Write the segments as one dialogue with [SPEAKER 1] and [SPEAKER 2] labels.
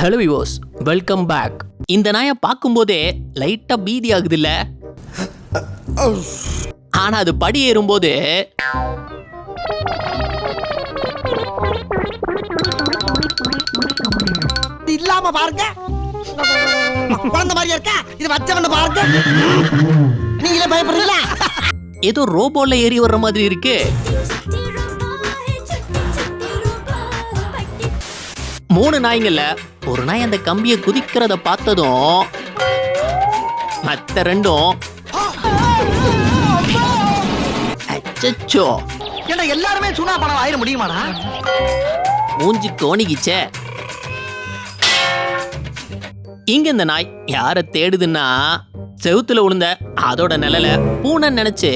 [SPEAKER 1] Hello விவோஸ், welcome back. இந்த நாயை பார்க்கும்போதே லைட்டா பீதி ஆகுது இல்ல? ஆனா அது படி ஏறும்போது
[SPEAKER 2] இல்லாம பாருங்க, குழந்தை மாதிரியா இருக்கா? இது வச்சவன பாருங்க, நீங்களே பயப்படுறீங்களா?
[SPEAKER 1] ஏதோ ரோபோல ஏறி வர்ற மாதிரி இருக்கு. 3 நாய்ங்கள்ல ஒரு நாய் அந்த கம்பியை குதிக்கிறத பார்த்ததும் மற்ற 2ம் அச்சச்சோ
[SPEAKER 2] ஏன்னா எல்லாருமே சுனா பணம் ஆயிட முடியுமாடா?
[SPEAKER 1] மூஞ்சி கோணிக்கிச்சே. இங்க இந்த நாய் யார தேடுதுன்னா செவுத்துல விழுந்த அதோட நிழல பூனை நினைச்சு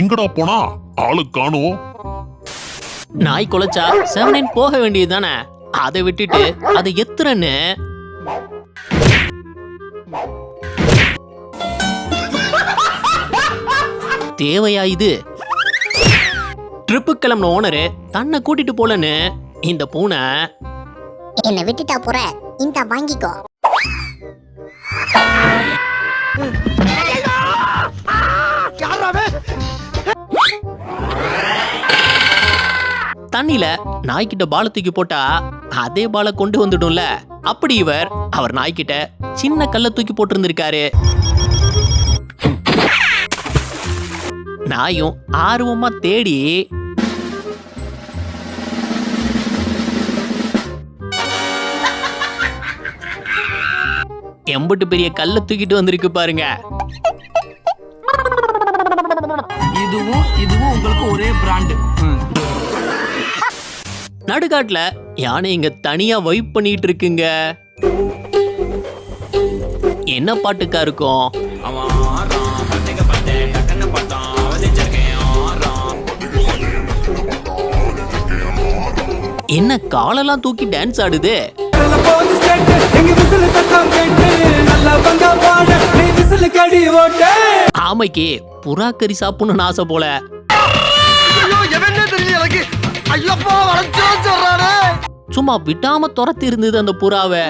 [SPEAKER 3] எங்கடா போனா ஆளு காணோம்.
[SPEAKER 1] நாய் குலைச்சா 7 போக வேண்டியது தானே, அதை விட்டுட்டு அதை எத்துறன்னு தேவையா இது? ட்ரிப்பு கிளம்பின ஓனரு தன்னை கூட்டிட்டு போலன்னு இந்த பூனை
[SPEAKER 4] என்னை விட்டுட்டா போற, இந்த வாங்கிக்கோ.
[SPEAKER 1] தண்ணில நாய்கிட்ட பால தூக்கி போட்டா அதே பால கொண்டு வந்துடும்ல. அப்படி அவர் நாய்கிட்ட சின்ன கல்ல தூக்கி போட்டிருந்திருக்காரு. நாயும் ஆர்வமா தேடி எம்பட்டு பெரிய கல்ல தூக்கிட்டு வந்திருக்கு பாருங்க.
[SPEAKER 5] இதுவும் உங்களுக்கு ஒரே பிராண்ட்.
[SPEAKER 1] நடுக்காட்டுல யானை இங்க தனியா வைப் பண்ணிட்டு இருக்குங்க. என்ன பாட்டுக்கா இருக்கும்? என்ன காலெல்லாம் தூக்கி டான்ஸ் ஆடுது? ஆமைக்கு புறா கறி சாப்பிடணும்னு ஆசை போல. சும்மா விடாம துரத்தி இருந்தது அந்த புறாவை.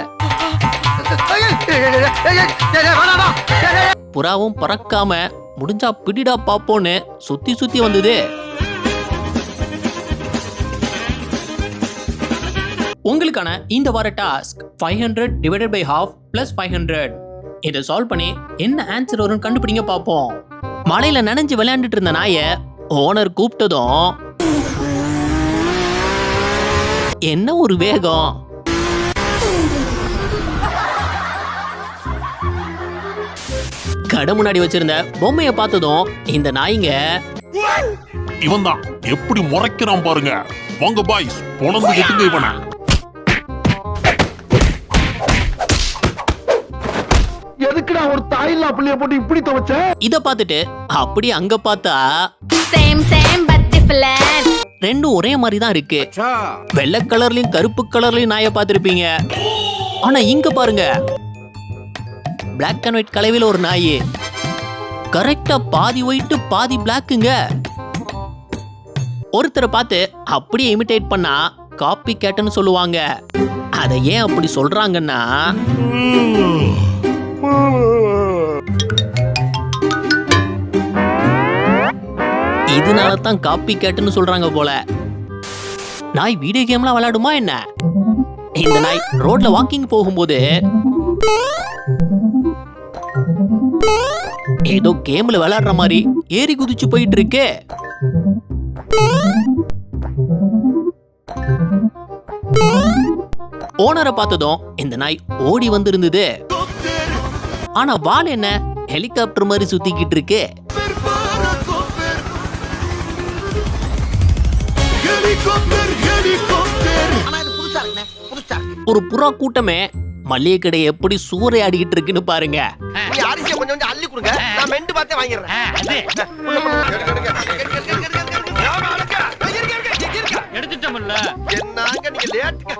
[SPEAKER 1] புறாவும் பறக்காம முடிஞ்சா பிடிடா பாப்போன்னு சுத்தி சுத்தி வந்தது. உங்களுக்கான இந்த வார task 500 divided by half plus 500. இதை சால்வ் பண்ணி என்ன ஆன்சர் வரும்னு கண்டுபிடிங்க பாப்போம். மழையில நனைஞ்சு விளையாண்டுட்டு இருந்த நாய ஓனர் கூப்பிட்டதும் என்ன ஒரு வேகம்! கடை முன்னாடி வச்சிருந்த பொம்மைய பார்த்ததும் இந்த நாய்ங்க
[SPEAKER 3] இவன் தான் எப்படி முறைக்கிறான் பாருங்க. வாங்க பாய்ஸ், பொணந்து கட்டுங்க இவனை.
[SPEAKER 2] எதுக்குடா ஒரு தாயில்லா புள்ளைய போட்டு இப்படி துவைச்ச?
[SPEAKER 1] இத பார்த்துட்டு அப்படி அங்க பார்த்தா
[SPEAKER 4] சேம் பட் டிஃபரண்ட்.
[SPEAKER 1] ரெண்டும் ஒரே மாதிரி தான் இருக்கு. வெள்ளை கலர்லயும் கருப்பு கலர்லயும் நாயை பார்த்திருப்பீங்க. ஆனா இங்க பாருங்க, பிளாக் அண்ட் ஒயிட் கலவையில ஒரு நாய். கரெக்டா பாதி ஒயிட் பாதி பிளாக்குங்க. ஒருத்தரை பார்த்து அப்படியே இமிடேட் பண்ணா காப்பி கேட்னு சொல்லுவாங்க. அதை ஏன் அப்படி சொல்றாங்கன்னா, இதனால தான் காப்பி கேட்னு சொல்றாங்க போல. நாய் வீடியோ கேம்லாம் விளையாடுமா என்ன? இந்த நாய் ரோட்ல வாக்கிங் போகும்போது ஏதோ கேம்ல விளையாடுற மாதிரி ஏறி குதிச்சு போயிட்டு இருக்கு. ஓனரை பார்த்ததும் இந்த நாய் ஓடி வந்திருந்தது. ஆனா வால் என்ன ஹெலிகாப்டர் மாதிரி சுத்திக்கிட்டு இருக்கு. ஒரு புறா கூட்டமே மல்லிகை கடை எப்படி சூறையாடிக்கிட்டு இருக்குன்னு பாருங்க.
[SPEAKER 2] அரிசியை கொஞ்சம் கொஞ்சம் அள்ளி கொடுங்க, நான் மெண்டு பார்த்தே வாங்கிடுறேன். என்னங்க நீங்க லேட்டுங்க.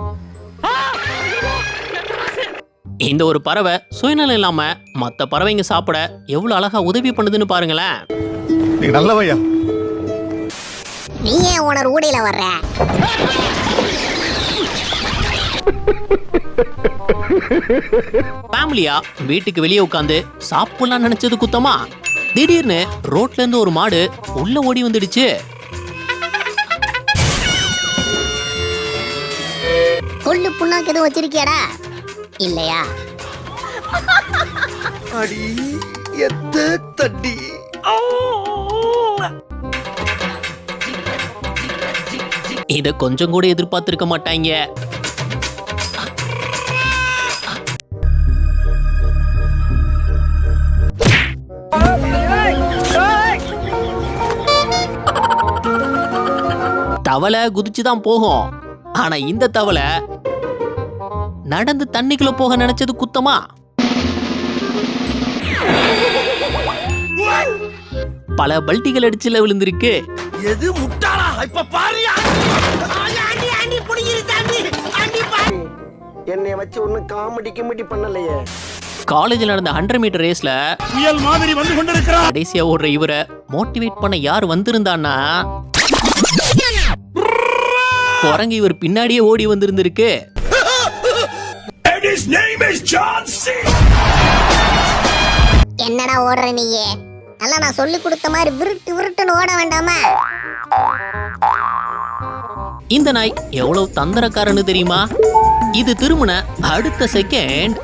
[SPEAKER 1] இந்த ஒரு பறவை சுயநலம் இல்லாம மத்த பறவைங்க சாப்பிட எவ்வளவு அழகா உதவி பண்ணுதுன்னு பாருங்களேன்.
[SPEAKER 2] நீ நல்லவையா.
[SPEAKER 4] நீ ஏன் ஓனர் ஊடையில வர்ற?
[SPEAKER 1] ஃபேமிலியா வீட்டுக்கு வெளியே உட்காந்து சாப்பிடலாம் நினைச்சது குத்தமா? திடீர்னு ரோட்ல இருந்து ஒரு மாடு உள்ள ஓடி வந்துடுச்சு.
[SPEAKER 4] கொள்ளு புண்ணாக்கு எதுவும் வச்சிருக்கியாடா? இல்லையா?
[SPEAKER 2] அடி எத்த தட்டி.
[SPEAKER 1] இத கொஞ்சம் கூட எதிர்பார்த்திருக்க மாட்டாங்க. தவளை குதிச்சுதான் போகும். ஆனா இந்த தவளை நடந்து தண்ணிக்குள்ள போக நினைச்சது குத்தமா? பல பல்டிகள் அடிச்சுல விழுந்திருக்கு.
[SPEAKER 2] எது முட்டாளா? இப்ப பாரியா. என்னைய வச்சு ஒண்ணு காமெடி கிமெடி பண்ணலையே.
[SPEAKER 1] காலேஜில் நடந்த 100 மீட்டர் ரேஸ்ல
[SPEAKER 2] புயல் மாதிரி வந்து கொண்டிருக்கிறார்.
[SPEAKER 1] கடைசியா ஓடுற இவரை மோட்டிவேட் பண்ண யார் வந்திருந்தான்னா குரங்கு இவர் பின்னாடியே ஓடி வந்திருந்திருக்கு.
[SPEAKER 4] என்னடா ஓடுற நீயே? நல்லா நான் சொல்லி கொடுத்த மாதிரி விருட்டு விருட்டுன்னு ஓட வேண்டாமா?
[SPEAKER 1] இந்த நாய் எவ்வளவு தந்திரக்காரன்னு தெரியுமா? இது திரும்பின அடுத்த செகண்ட்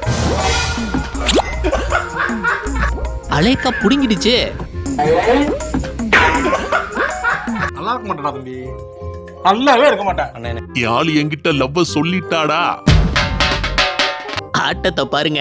[SPEAKER 1] அலேக்கா புடுங்கிடுச்சு.
[SPEAKER 2] நல்லா இருக்க மாட்டா தம்பி. நல்லாவே இருக்க மாட்டேன்.
[SPEAKER 3] யாழ் என்கிட்ட லவ்வ சொல்லிட்டாடா.
[SPEAKER 1] ஆட்டத்தை பாருங்க.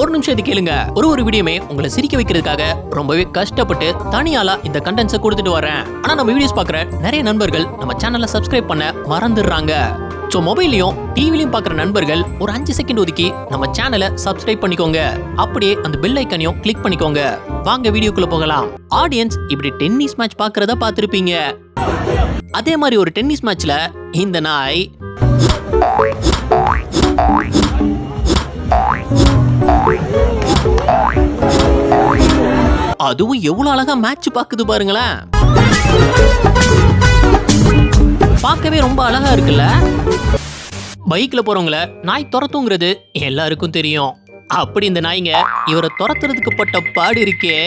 [SPEAKER 1] ஒரு நிமிஷம் இது கேளுங்க. ஒரு வீடியோமே உங்களை சிரிக்க வைக்கிறதுக்காக ரொம்பவே கஷ்டப்பட்டு தனியாலா இந்த கண்டென்ட்ஸை கொடுத்துட்டு வரேன். ஆனா நம்ம வீடியோஸ் பார்க்குற நிறைய நண்பர்கள் நம்ம சேனலை சப்ஸ்கிரைப் பண்ண மறந்துடுறாங்க. ஸோ மொபைலையும் டிவிலையும் பார்க்குற நண்பர்கள் ஒரு 5 செகண்ட் ஒதுக்கி நம்ம சேனலை சப்ஸ்கிரைப் பண்ணிக்கோங்க. அப்படியே அந்த பெல் ஐக்கனையும் கிளிக் பண்ணிக்கோங்க. வாங்க வீடியோக்குள்ள போகலாம். ஆடியன்ஸ் இப்படி டென்னிஸ் மேட்ச் பார்க்கறத பார்த்துருப்பீங்க. அதே மாதிரி ஒரு டென்னிஸ் மேட்ச்ல இந்த நாய் அதுவும் எவ்வளவு அழகா மேட்ச் பாக்குது பாருங்களேன். பார்க்கவே ரொம்ப அழகா இருக்குல்ல. பைக்ல போறவங்கள நாய் துரத்துங்கிறது எல்லாருக்கும் தெரியும். அப்படி இந்த நாய்ங்க இவரை துரத்துறதுக்கு பட்ட பாடு இருக்கே.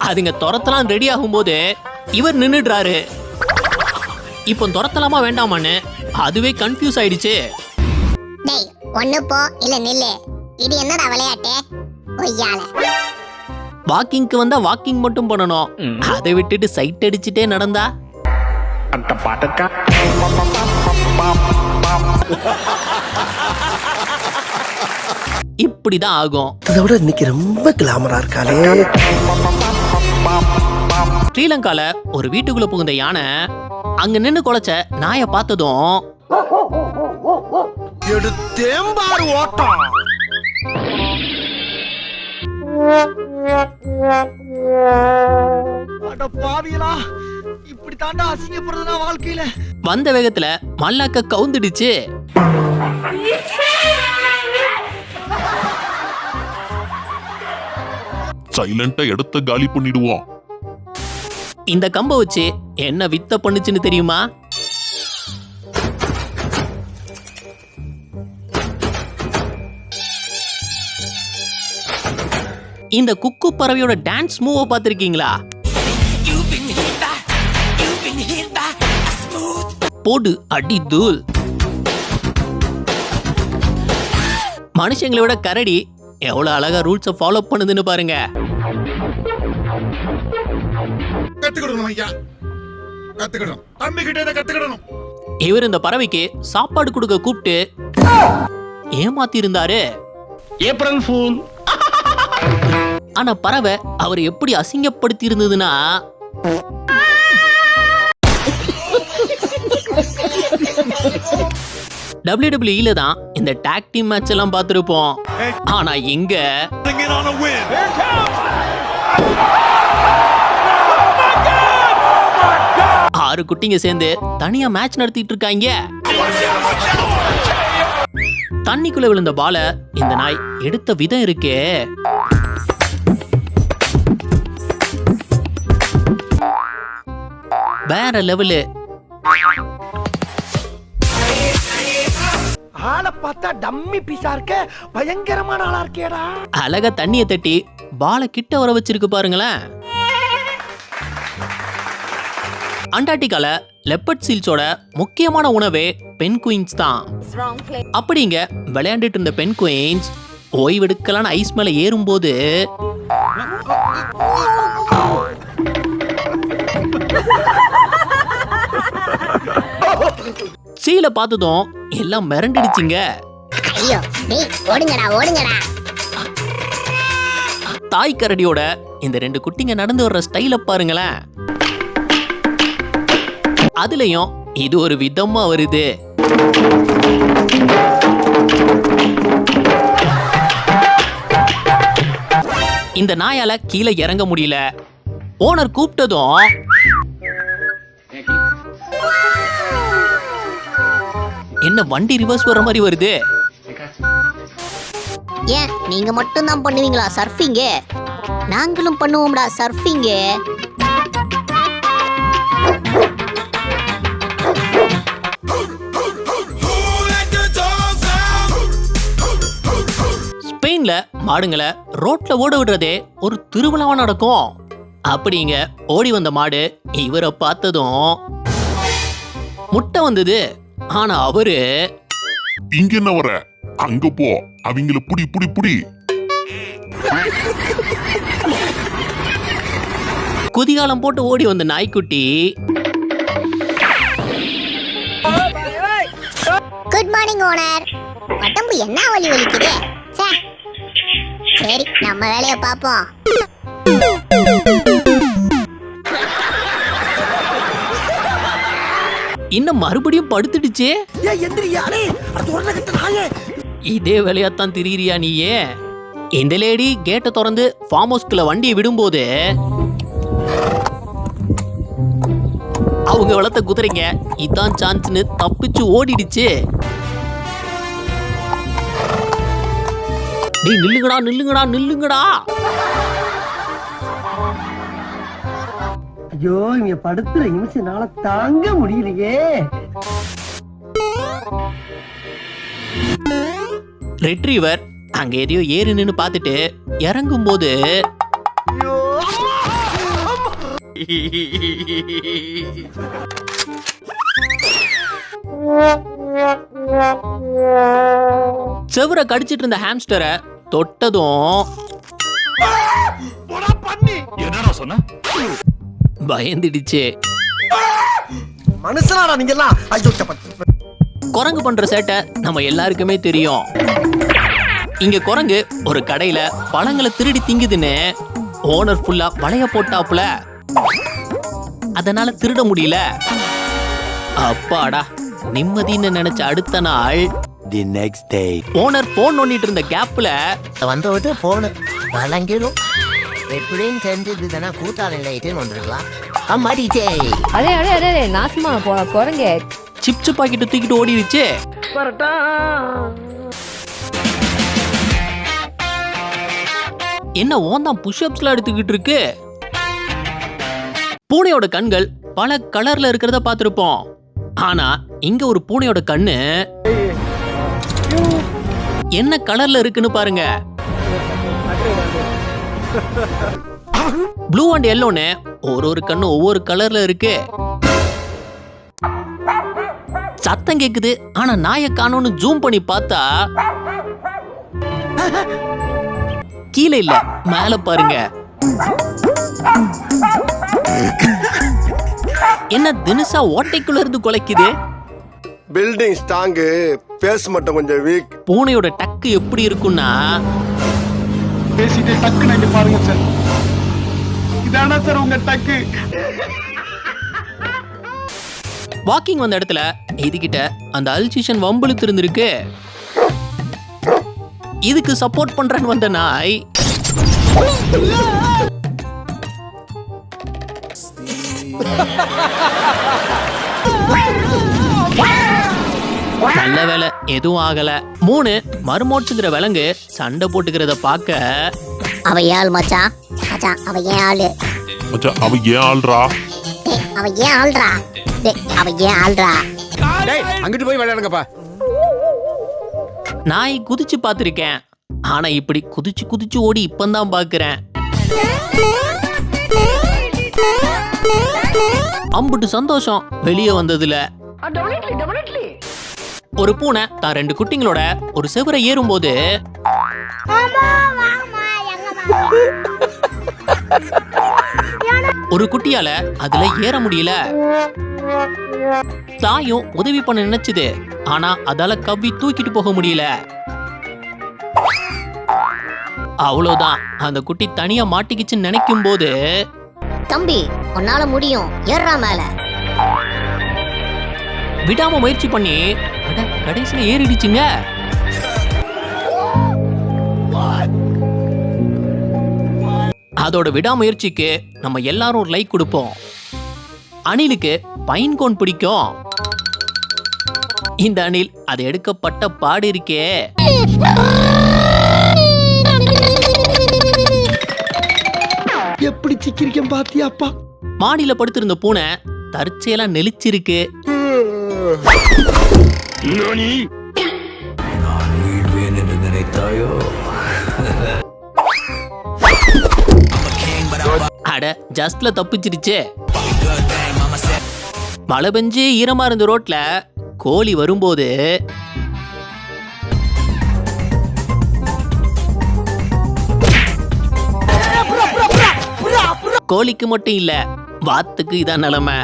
[SPEAKER 1] அதுங்க துரத்தலாம் ரெடி ஆகும் போது இவர் நின்னுடுறாரு. இப்போ துரத்தலாமா வேண்டாமான்னு அதுவே கன்ஃபியூஸ் ஆயிடுச்சு.
[SPEAKER 4] டேய் ஒண்ணு போ இல்ல நில்லு. இது என்னடா விளையாட்டு? கொய்யால.
[SPEAKER 1] வாக்கிங்க்கு வந்தா வாக்கிங் மட்டும் பண்ணணும். அதை விட்டுட்டு சைட் அடிச்சுட்டே நடந்தா
[SPEAKER 2] அந்த பாட்டக்கா
[SPEAKER 1] இப்படிதான் ஆகும்.
[SPEAKER 2] அதை விட இன்னைக்கு ரொம்ப கிளாமரா இருக்காளே.
[SPEAKER 1] ஸ்ரீலங்கால ஒரு வீட்டுக்குள்ள புகுந்த யானை அங்க நின்னு குலைச்ச நாயை பார்த்ததும்
[SPEAKER 2] எடுத்தேம்பார் ஓட்டம். அட பாவிகளா, இப்படி தாண்டா அசிங்கப்படுறதுனா வாழ்க்கையில.
[SPEAKER 1] வந்த வேகத்துல மல்லாக்க கவுந்துடுச்சு.
[SPEAKER 3] சைலண்டா எடுத்து காலி பண்ணிடுவோம்.
[SPEAKER 1] இந்த கம்ப வச்சு என்ன வித்த பண்ணுச்சுன்னு தெரியுமா? இந்த குக்கு பறவையோட டான்ஸ் மூவ பார்த்திருக்கீங்களா? போடு அடி தூள். மனுஷங்களை விட கரடி எவ்வளவு அழகா ரூல்ஸை ஃபாலோ பண்ணுதுன்னு பாருங்க.
[SPEAKER 5] கத்துக்கணும் ஐயா, கத்துக்கணும். தம்பி கிட்ட இதை கத்துக்கணும்.
[SPEAKER 1] இவர் இந்த பறவைக்கு சாப்பாடு கொடுக்க கூப்பிட்டு ஏமாத்தி இருந்தாரு.
[SPEAKER 2] April fool.
[SPEAKER 1] ஆனா பறவை அவர் எப்படி அசிங்கப்படுத்தி இருந்ததுன்னா WWE தான் இந்த டாக் டீம் மேட்ச் எல்லாம் பார்த்திருப்போம். ஆனா இங்க ஆறு குட்டிங்க சேர்ந்து தனியா மேட்ச் நடத்திட்டு இருக்காங்க. தண்ணிக்குள்ள விழுந்த பால இந்த நாய் எடுத்த விதம் இருக்கே, வேற லெவலு.
[SPEAKER 6] ஆளை பார்த்தா டம்மி பீஸா இருக்க, பயங்கரமான ஆளா இருக்கேடா.
[SPEAKER 1] அழகா தண்ணியை தட்டி பால கிட்ட வர வச்சிருக்கு பாருங்களேன். அண்டார்டிகால லெப்பர்ட் சீல்ஸோட முக்கியமான உணவே பென்குயின்ஸ் தான். அப்படிங்க விளையாண்டுட்டு இருந்த பென்குயின்ஸ் ஓய்வெடுக்கலான ஐஸ் மேல ஏறும்போது சீலை பார்த்ததும் எல்லாம் மிரண்டிடுச்சுங்க.
[SPEAKER 4] ஐயோ டேய் ஓடுங்கடா ஓடுங்கடா.
[SPEAKER 1] தாய் கரடியோட இந்த ரெண்டு குட்டிங்க நடந்து வர்ற ஸ்டைல பாருங்களேன். அதுலயும் இது ஒரு விதமா வருது. இந்த நாயால கீழே இறங்க முடியல. ஓனர் கூப்பிட்டதும் என்ன வண்டி ரிவர்ஸ் வர மாதிரி வருது.
[SPEAKER 4] ஏன் நீங்க மட்டும் தான் பண்ணுவீங்களா சர்ஃபிங்? நாங்களும் பண்ணுவோம்டா சர்ஃபிங்.
[SPEAKER 1] ஸ்பெயின்ல மாடுங்களை ரோட்ல ஓட விடுறதே ஒரு திருவிழாவா நடக்கும். அப்படிங்க ஓடி வந்த மாடு இவரை பார்த்ததும் முட்டை வந்தது. ஆனா அவரு
[SPEAKER 3] இங்க என்ன வர, அங்க போ, அவங்கள புடி புடி புடி.
[SPEAKER 1] குதிகாலம் போட்டு ஓடி வந்த நாய்க்குட்டி
[SPEAKER 4] குட் மார்னிங் ஓனர். உடம்பு என்ன வலி வலிக்குது. ச்சே. சரி நம்ம வேலையை பார்ப்போம்.
[SPEAKER 1] இன்னும் மறுபடியும் படுத்துடுச்சே.
[SPEAKER 6] ஏய் எந்திரியானே, அது ஒரு நகட்ட நாயே.
[SPEAKER 1] இதே வேலையாத்தான் திரியிறியா நீயே? இந்த லேடி கேட்டை திறந்து ஃபார்ம் ஹவுஸ்க்குள்ள வண்டியை விடும்போது அவங்க வளர்த்த குதிரைங்க இதான் சான்ஸ்னு தப்பிச்சு ஓடிடுச்சு. டேய் நில்லுங்கடா நில்லுங்கடா நில்லுங்கடா.
[SPEAKER 6] ஐயோ இங்க படுத்துற நிமிஷம்னால தாங்க முடியலையே.
[SPEAKER 1] ரெட்ரீவர் அங்க எதையோ ஏறி நின்னு பார்த்துட்டு இறங்கும் போது செவரை கடிச்சிட்டு இருந்த ஹாம்ஸ்டரை தொட்டதும்
[SPEAKER 3] என்னடா சொன்ன?
[SPEAKER 1] பயந்துடுச்சு.
[SPEAKER 6] மனுஷனாடா நீங்க எல்லாம். ஐயோ
[SPEAKER 1] குரங்கு பண்ற சேட்டை நம்ம எல்லாருக்குமே தெரியும். இங்க குரங்கு ஒரு கடையில பழங்களை திருடி திங்குதுன்னு ஓனர் ஃபுல்லா வளைய போட்டாப்புல. அதனால திருட முடியல. அப்பாடா நிம்மதின்னு நினைச்ச அடுத்த நாள்
[SPEAKER 7] The next day.
[SPEAKER 1] Owner phone நோண்டிட்டு இருந்த கேப்ல
[SPEAKER 8] வந்து விட்டு போனு வழங்கிடும். எப்படின்னு தெரிஞ்சதுன்னா கூட்டாளில இட்டுன்னு வந்துருக்கலாம். அம்மாடிச்சே
[SPEAKER 9] அடே அடே அடே நாசமா குரங்க
[SPEAKER 1] சிப்ஸ் பாக்கெட்டு தூக்கிட்டு ஓடிடுச்சு. என்ன ஓந்தான் புஷ்அப்ஸ்லாம் எடுத்துக்கிட்டு இருக்கு. பூனையோட கண்கள் பல கலர்ல இருக்கிறத பார்த்திருப்போம். ஆனா இங்க ஒரு பூனையோட கண்ணு என்ன கலர்ல இருக்குன்னு பாருங்க. ப்ளூ அண்ட் எல்லோன்னு ஒரு கண்ணு ஒவ்வொரு கலர்ல இருக்கு. சத்தம் கேக்குது. ஆனா நாயை காணோம்னு ஜூம் பண்ணி பார்த்தா கீழே இல்ல, மேல பாருங்க. என்ன தினுசா ஓட்டைக்குள்ள இருந்து குலைக்குது.
[SPEAKER 7] பில்டிங் ஸ்ட்ராங், பேஸ் மட்டும் கொஞ்சம் வீக்.
[SPEAKER 1] பூனையோட டக்கு எப்படி இருக்குன்னா
[SPEAKER 2] பேசிட்டு டக்கு நைட்டு பாருங்க சார். இதானா சார் உங்க டக்கு?
[SPEAKER 1] வாக்கிங் வந்த இடத்துல இதுகிட்ட அந்த அல்சிஷன் வம்பிழுத்து இருந்திருக்கு. இதுக்கு சப்போர்ட் பண்றேன்னு வந்த நாய் நல்ல வேலை எதுவும் ஆகல. 3 மர்மோட்ஸுங்கிற விலங்கு சண்டை போட்டுக்கிறத பார்க்க
[SPEAKER 4] அவ ஏன் மச்சான்? மச்சான் அவ ஏன் ஆளு?
[SPEAKER 3] மச்சான் அவ ஏன் ஆள்றா?
[SPEAKER 4] அவ ஏன் ஆள்றா? அவ ஏன் ஆள்றா?
[SPEAKER 2] அங்கிட்டு போய் விளையாடுங்கப்பா.
[SPEAKER 1] நாய் குதிச்சு பார்த்திருக்கேன், ஆனா இப்படி குதிச்சு குதிச்சு ஓடி இப்பந்தான் பாக்குறேன். அம்புட்டு சந்தோஷம் வெளியே வந்ததுல. ஒரு பூனை தான் 2 குட்டிங்களோட ஒரு செவரை ஏறும்போது ஒரு குட்டியால அதுல ஏற முடியல. தாயும் உதவி பண்ண நினைச்சது, ஆனா அதால கவ்வி தூக்கிட்டு போக முடியல. அவ்வளவுதான், அந்த குட்டி தனியா மாட்டிக்கிச்சுன்னு நினைக்கும் போது
[SPEAKER 4] தம்பி உன்னால முடியும், ஏறா மேல.
[SPEAKER 1] விடாம முயற்சி பண்ணி கடைசியில ஏறிடுச்சுங்க. அதோட விடாமுயற்சிக்கு நம்ம எல்லாரும் ஒரு லைக் கொடுப்போம். அணிலுக்கு பைன் கோன் பிடிக்கும். இந்த அணில் அது எடுக்கப்பட்ட பாடு இருக்கே.
[SPEAKER 6] எப்படி சிக்கிரிக்கம் பாத்தியாப்பா?
[SPEAKER 1] மாடியில படுத்திருந்த பூனை தற்செயலா நெளிச்சிருக்கு. அட ஜஸ்ட்ல தப்பிச்சிருச்சு. மழை பெஞ்சு ஈரமா இருந்த ரோட்ல கோழி வரும்போது கோழிக்கு மட்டும் இல்ல, வாத்துக்கு இதான் நிலைமை.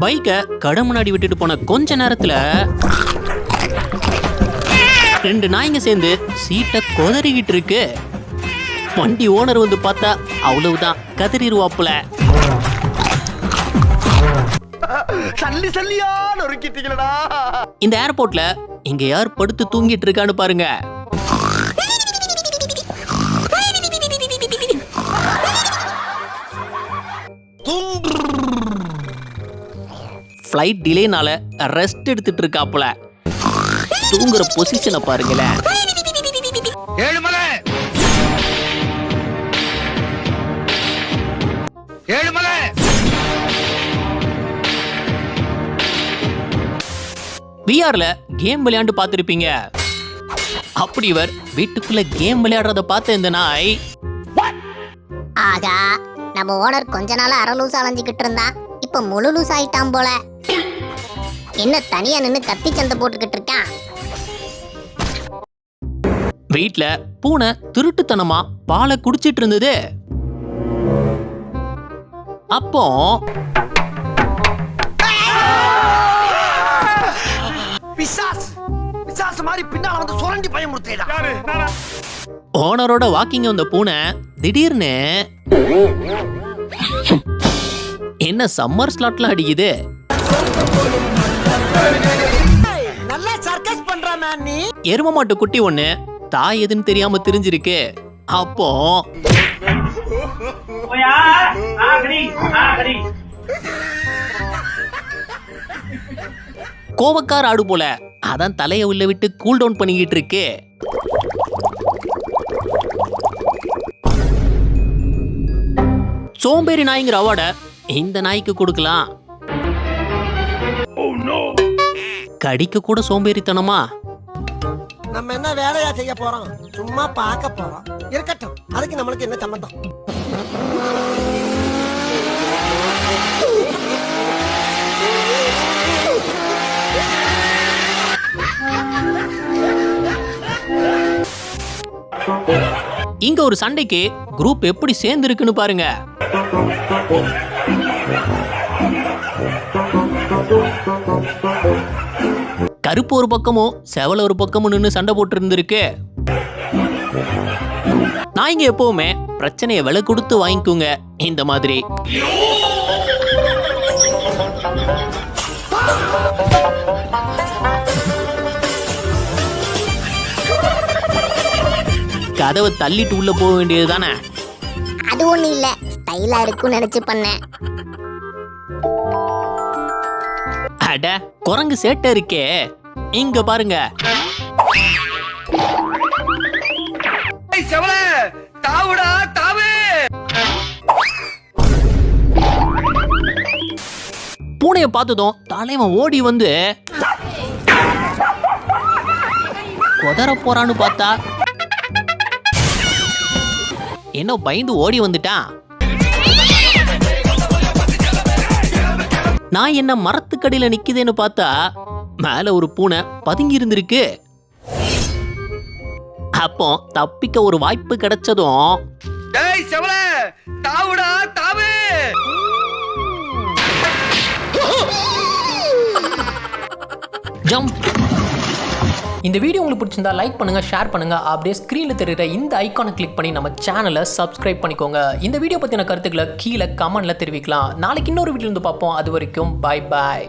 [SPEAKER 1] பைக்க கடை முன்னாடி விட்டுட்டு போன கொஞ்ச நேரத்துல 2 நாய்ங்க சேர்ந்து சீட்டை கொதறிக்கிட்டு இருக்கு. வண்டி ஓனர் வந்து பார்த்தா அவ்வளவுதான், கதறிடுவாப்புல. இந்த ஏர்போர்ட்ல இங்க யார் படுத்து தூங்கிட்டு இருக்கான்னு பாருங்க. ஃப்ளைட் டிலேனால ரெஸ்ட் எடுத்துட்டு இருக்காப்புல. தூங்குற பொசிஷனை பாருங்களேன்.
[SPEAKER 6] ஏழுமலை ஏழுமலை
[SPEAKER 1] விஆர்ல கேம் விளையாண்டு பார்த்திருப்பீங்க. அப்படி இவர் வீட்டுக்குள்ள கேம் விளையாடுறத பார்த்த இந்த நாய்,
[SPEAKER 4] ஆகா நம்ம ஓனர் கொஞ்ச நாளா அரை லூஸ் அலைஞ்சுக்கிட்டு இருந்தான், இப்ப முழு லூஸ் ஆயிட்டான் போல. என்ன தனியா நின்னு கத்தி சண்டை போட்டுக்கிட்டு இருக்கான்?
[SPEAKER 1] வீட்ல பூனை திருட்டுத்தனமா பாலை குடிச்சிட்டு இருந்தது. அப்போ
[SPEAKER 6] மாதிரி பின்னால வந்து சுரண்டி பயமுறுத்தேடா.
[SPEAKER 1] ஓனரோட வாக்கிங் வந்த பூனை திடீர்னு என்ன சம்மர் ஸ்லாட்லாம் அடிக்குது.
[SPEAKER 6] நல்லா சர்க்கஸ் பண்ற மேன் நீ.
[SPEAKER 1] எரும மாட்டு குட்டி ஒண்ணு தாய் எதுன்னு தெரியாம தெரிஞ்சிருக்கு. அப்போ கோவக்கார ஆடு போல அதான் தலையை உள்ள விட்டு கூல் டவுன் பண்ணிக்கிட்டு இருக்கு. சோம்பேறி நாய்ங்கிற அவார்ட இந்த நாய்க்கு கொடுக்கலாம். கடிக்க கூட சோம்பேறித்தனமா?
[SPEAKER 6] நம்ம என்ன வேலையா செய்ய போறோம்? சும்மா பார்க்க போறோம். இருக்கட்டும், அதுக்கு நம்மளுக்கு என்ன சம்பந்தம்?
[SPEAKER 1] இங்க ஒரு சண்டைக்கு குரூப் எப்படி சேர்ந்து இருக்குன்னு பாருங்க. கருப்பு ஒரு பக்கமும் செவல ஒரு பக்கமும் நின்று சண்டை போட்டு இருந்திருக்கு. நாய்ங்க எப்பவுமே பிரச்சனையை விலை கொடுத்து வாங்கிக்குங்க இந்த மாதிரி. கதவை தள்ளிட்டு உள்ள போக வேண்டியது தானே.
[SPEAKER 4] அது ஒண்ணு இல்ல, ஸ்டைலா இருக்கும்னு நினைச்சு பண்ணேன்.
[SPEAKER 1] அட குரங்கு சேட்டை இருக்கே, இங்க பாருங்க. பூனைய பார்த்ததும் தலைவன் ஓடி வந்து கொதற போறான்னு பார்த்தா என்ன பயந்து ஓடி வந்துட்டான். நான் என்ன மரத்துக்கடியில நிக்குதுன்னு பார்த்தா மேல ஒரு பூனை பதுங்கி இருந்திருக்கு. அப்போ தப்பிக்க ஒரு வாய்ப்பு கிடைச்சதும் ஜம்ப். இந்த வீடியோ உங்களுக்கு பிடிச்சிருந்தா லைக் பண்ணுங்க, ஷேர் பண்ணுங்க, அப்படியே ஸ்கிரீன்ல தெரியுற இந்த ஐகானை கிளிக் பண்ணி நம்ம சேனலை சப்ஸ்கிரைப் பண்ணிக்கோங்க. இந்த வீடியோ பத்தின கருத்துக்களை கீழே கமெண்ட்ல தெரிவிக்கலாம். நாளைக்கு இன்னொரு வீடியோ வந்து பார்ப்போம். அது வரைக்கும் பாய் பாய்.